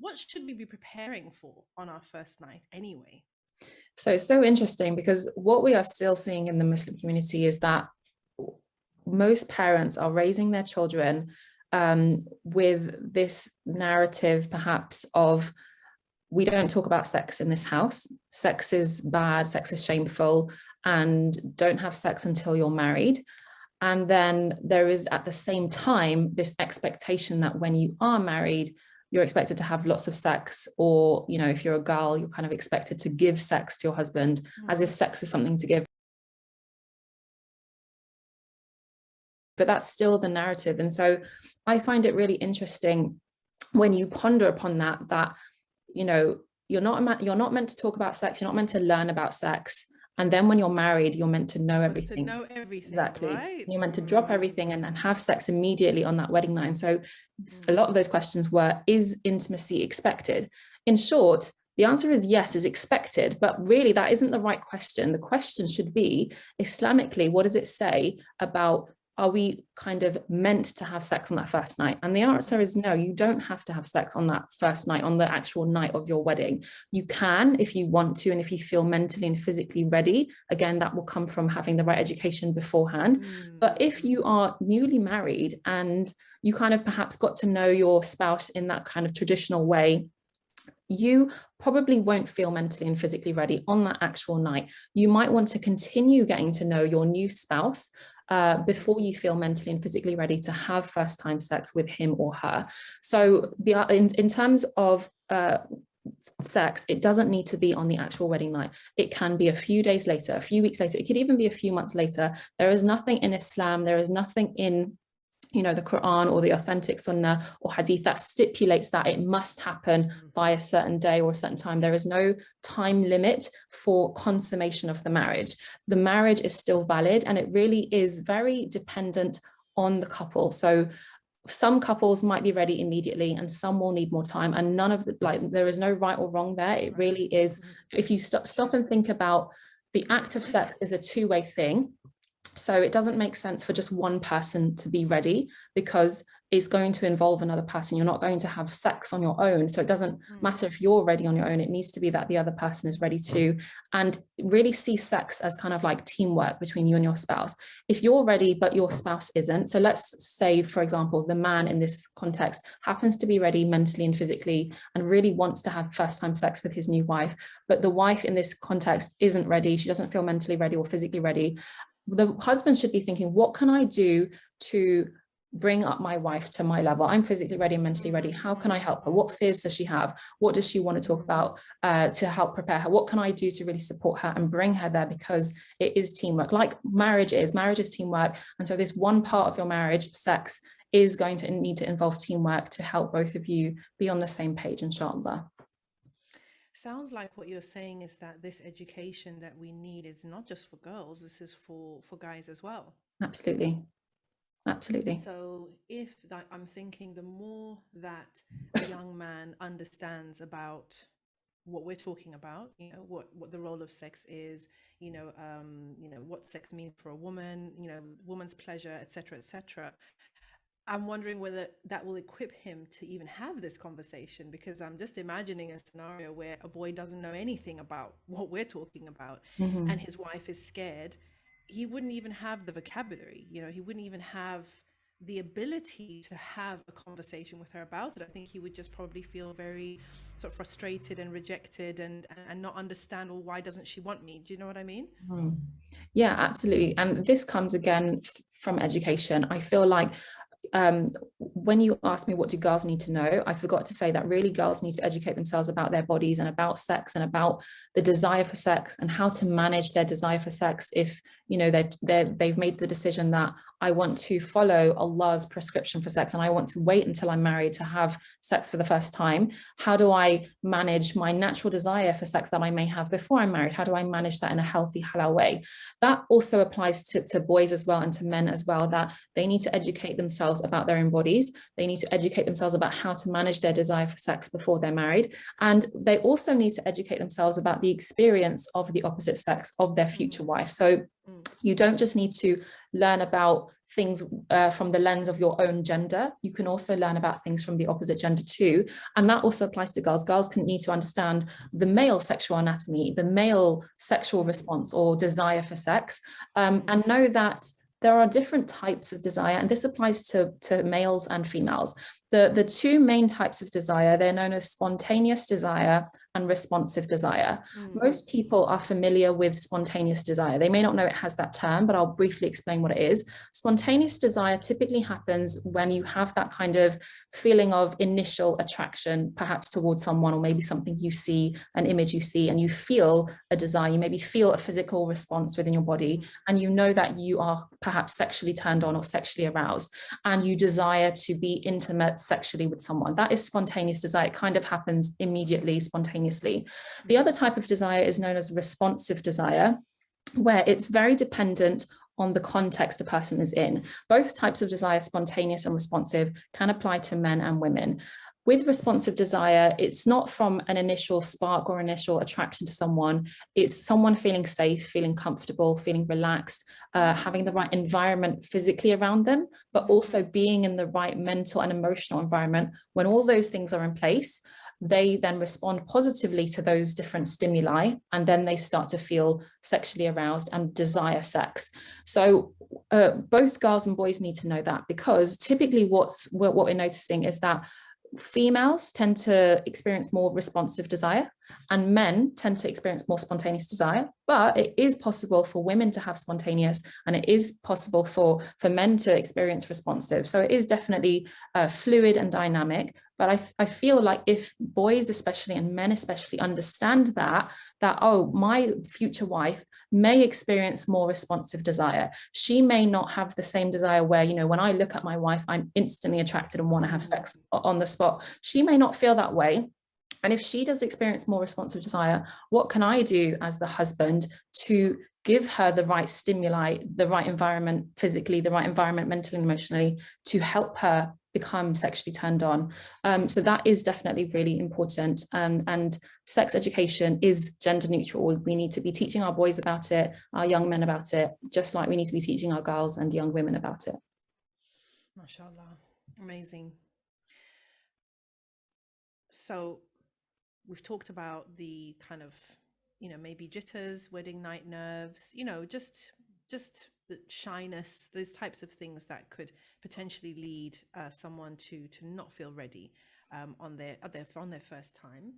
what should we be preparing for on our first night anyway? So it's so interesting, because what we are still seeing in the Muslim community is that most parents are raising their children with this narrative, perhaps, of, we don't talk about sex in this house. Sex is bad, sex is shameful, and don't have sex until you're married. And then there is, at the same time, this expectation that when you are married, you're expected to have lots of sex, or, you know, if you're a girl, you're kind of expected to give sex to your husband, as if sex is something to give. But that's still the narrative. And so I find it really interesting when you ponder upon that, you know, you're not meant to talk about sex, you're not meant to learn about sex. And then when you're married, you're meant to know everything. To know everything, Exactly. right? You're meant to drop everything and have sex immediately on that wedding night. And so a lot of those questions were, is intimacy expected? In short, the answer is yes, is expected, but really that isn't the right question. The question should be, Islamically, what does it say about, are we kind of meant to have sex on that first night? And the answer is no, you don't have to have sex on that first night, on the actual night of your wedding. You can if you want to, and if you feel mentally and physically ready. Again, that will come from having the right education beforehand. But if you are newly married and you kind of perhaps got to know your spouse in that kind of traditional way, you probably won't feel mentally and physically ready on that actual night. You might want to continue getting to know your new spouse before you feel mentally and physically ready to have first time sex with him or her. So in terms of sex, it doesn't need to be on the actual wedding night. It can be a few days later, a few weeks later. It could even be a few months later. There is nothing in Islam, there is nothing in, you know, the Quran or the authentic Sunnah or Hadith that stipulates that it must happen by a certain day or a certain time. There is no time limit for consummation of the marriage. The marriage is still valid, and it really is very dependent on the couple. So some couples might be ready immediately and some will need more time, and none of the, like, there is no right or wrong there. It really is, if you stop and think about, the act of sex is a two-way thing. So it doesn't make sense for just one person to be ready, because it's going to involve another person. You're not going to have sex on your own. So it doesn't matter if you're ready on your own. It needs to be that the other person is ready too. And really see sex as kind of like teamwork between you and your spouse. If you're ready, but your spouse isn't. So let's say, for example, the man in this context happens to be ready mentally and physically and really wants to have first time sex with his new wife, but the wife in this context isn't ready. She doesn't feel mentally ready or physically ready. The husband should be thinking, what can I do to bring up my wife to my level? I'm physically ready and mentally ready. How can I help her? What fears does she have? What does she want to talk about to help prepare her? What can I do to really support her and bring her there? Because it is teamwork, like marriage is teamwork. And so this one part of your marriage, sex, is going to need to involve teamwork to help both of you be on the same page, inshallah. Sounds like what you're saying is that this education that we need is not just for girls, this is for guys as well. Absolutely. Absolutely. So if that, I'm thinking the more that a young man understands about what we're talking about, you know, what the role of sex is, you know, what sex means for a woman, you know, woman's pleasure, etc., etc. I'm wondering whether that will equip him to even have this conversation, because I'm just imagining a scenario where a boy doesn't know anything about what we're talking about and his wife is scared. He wouldn't even have the vocabulary, you know, he wouldn't even have the ability to have a conversation with her about it. I think he would just probably feel very sort of frustrated and rejected and not understand, well, why doesn't she want me? Do you know what I mean? Yeah, absolutely. And this comes again from education. I feel like when you asked me what do girls need to know, I forgot to say that really girls need to educate themselves about their bodies and about sex and about the desire for sex and how to manage their desire for sex. If, you know, they've made the decision that I want to follow Allah's prescription for sex and I want to wait until I'm married to have sex for the first time, how do I manage my natural desire for sex that I may have before I'm married? How do I manage that in a healthy, halal way? That also applies to boys as well and to men as well, that they need to educate themselves about their own bodies. They need to educate themselves about how to manage their desire for sex before they're married. And they also need to educate themselves about the experience of the opposite sex of their future wife. So you don't just need to learn about things from the lens of your own gender. You can also learn about things from the opposite gender too. And that also applies to girls. Girls can need to understand the male sexual anatomy, the male sexual response or desire for sex, and know that there are different types of desire, and this applies to males and females. The two main types of desire, they're known as spontaneous desire and responsive desire. Most people are familiar with spontaneous desire. They may not know it has that term, but I'll briefly explain what it is. Spontaneous desire typically happens when you have that kind of feeling of initial attraction, perhaps towards someone, or maybe something you see, an image you see, and you feel a desire. You maybe feel a physical response within your body, and you know that you are perhaps sexually turned on or sexually aroused, and you desire to be intimate sexually with someone. That is spontaneous desire. It kind of happens immediately, spontaneously. The other type of desire is known as responsive desire, where it's very dependent on the context a person is in. Both types of desire, spontaneous and responsive, can apply to men and women. With responsive desire, it's not from an initial spark or initial attraction to someone. It's someone feeling safe, feeling comfortable, feeling relaxed, having the right environment physically around them, but also being in the right mental and emotional environment. When all those things are in place, they then respond positively to those different stimuli, and then they start to feel sexually aroused and desire sex. So both girls and boys need to know that, because typically what we're noticing is that females tend to experience more responsive desire and men tend to experience more spontaneous desire. But it is possible for women to have spontaneous, and it is possible for men to experience responsive. So it is definitely fluid and dynamic. But I feel like if boys especially, and men especially, understand that oh, my future wife may experience more responsive desire. She may not have the same desire where, you know, when I look at my wife, I'm instantly attracted and want to have sex on the spot. She may not feel that way. And if she does experience more responsive desire, what can I do as the husband to give her the right stimuli, the right environment physically, the right environment mentally and emotionally, to help her become sexually turned on? So that is definitely really important. And sex education is gender neutral. We need to be teaching our boys about it, our young men about it, just like we need to be teaching our girls and young women about it. MashaAllah. Amazing. So we've talked about the kind of, you know, maybe jitters, wedding night nerves, you know, just the shyness, those types of things that could potentially lead someone to not feel ready on their first time.